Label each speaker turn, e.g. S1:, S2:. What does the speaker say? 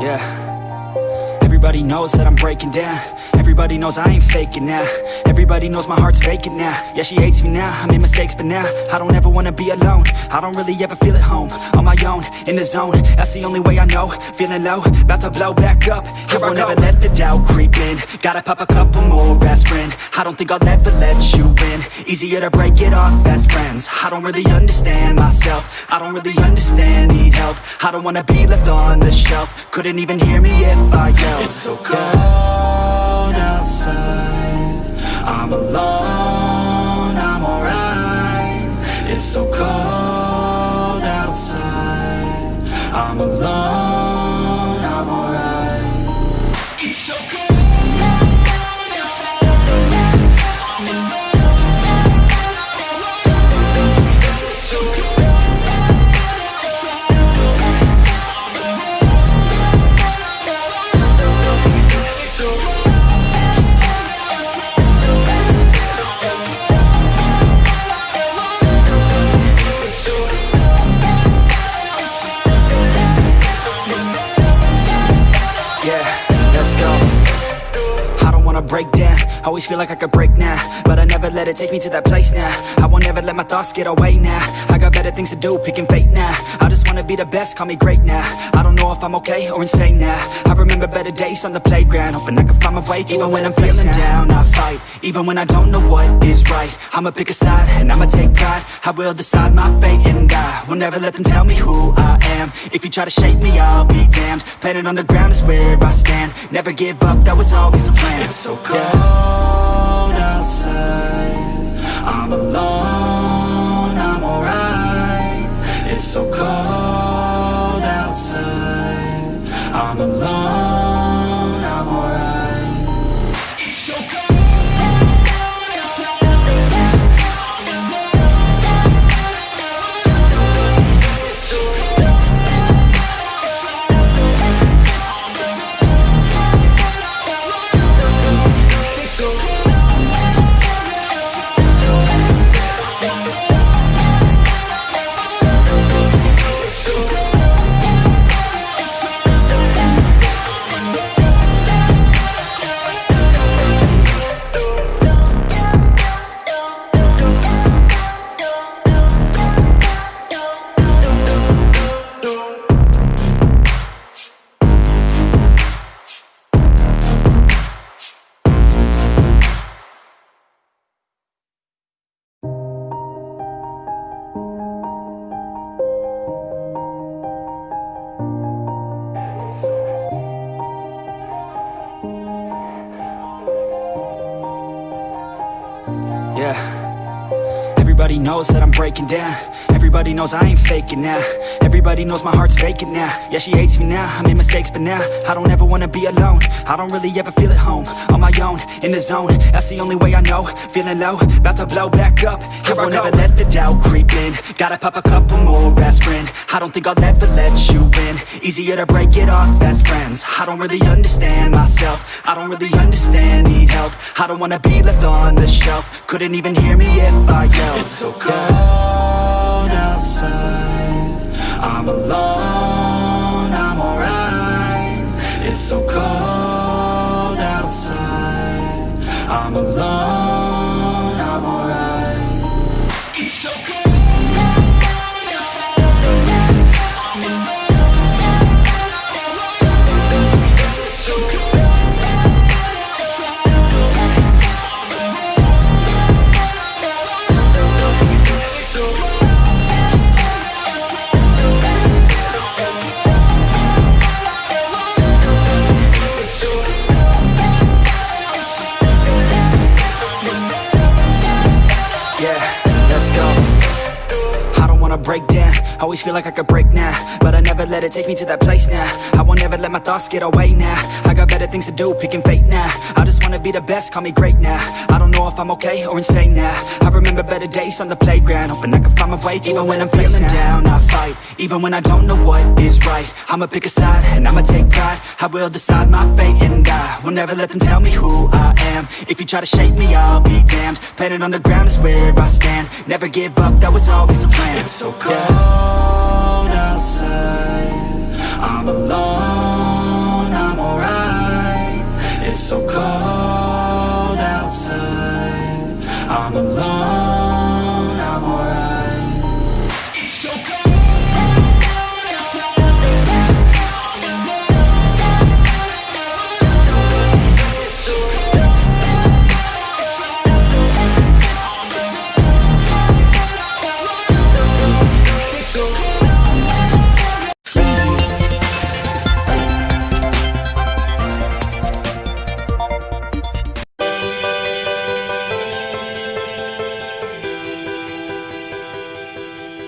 S1: Yeah. Everybody knows that I'm breaking down. Everybody knows I ain't faking now. Everybody knows my heart's vacant now. Yeah, she hates me now, I made mistakes but now I don't ever wanna be alone. I don't really ever feel at home. On my own, in the zone, that's the only way I know. Feeling low, about to blow back up. Here I won't ever let the doubt creep in. Gotta pop a couple more aspirin. I don't think I'll ever let you in. Easier to break it off best friends. I don't really understand myself. I don't really understand, need help. I don't wanna be left on the shelf. Couldn't even hear me if I yelled. It's so cold outside, I'm alone, I'm alright. It's so cold outside, I'm alone, I'm alright. It's so cold. Break down, always feel like I could break now, but I never let it take me to that place now. I won't ever let my thoughts get away now. I got better things to do, picking fate now. I just wanna be the best, call me great now. I don't know if I'm okay or insane now. I remember better days on the playground, hoping I can find my way. Even when I'm feeling down, I fight. Even when I don't know what is right, I'ma pick a side and I'ma take pride. I will decide my fate and I will never let them tell me who I am. If you try to shape me, I'll be damned. Planet on the ground is where I stand. Never give up, that was always the plan. It's so cold outside, I'm alone, I'm alright. It's so cold outside, I'm alone, I'm alright. It's so cold. Yeah. Everybody knows that I'm breaking down. Everybody knows I ain't faking now. Everybody knows my heart's vacant now. Yeah, she hates me now, I made mistakes but now I don't ever wanna be alone. I don't really ever feel at home. On my own, in the zone, that's the only way I know. Feeling low, about to blow back up. Here I won't ever let the doubt creep in. Gotta pop a couple more aspirin. I don't think I'll ever let you in. Easier to break it off best friends. I don't really understand myself. I don't really understand, need help. I don't wanna be left on the shelf. Couldn't even hear me if I yelled. It's so cold outside, I'm alone, I'm alright. It's so cold outside, I'm alone, I'm alright. It's so cold. Break down, Always feel like I could break now, but I never let it take me to that place now. I won't ever let my thoughts get away now. I got better things to do, picking fate now. I just wanna be the best, call me great now. I don't know if I'm okay or insane now. I remember better days on the playground, hoping I can find my way to even when I'm feeling down. I fight, even when I don't know what is right. I'ma pick a side, and I'ma take pride. I will decide my fate, and I will never let them tell me who I am. If you try to shape me, I'll be damned. Planet on the ground is where I stand. Never give up, that was always the plan. It's so cold outside, I'm alone, I'm alright. It's so cold outside, I'm alone.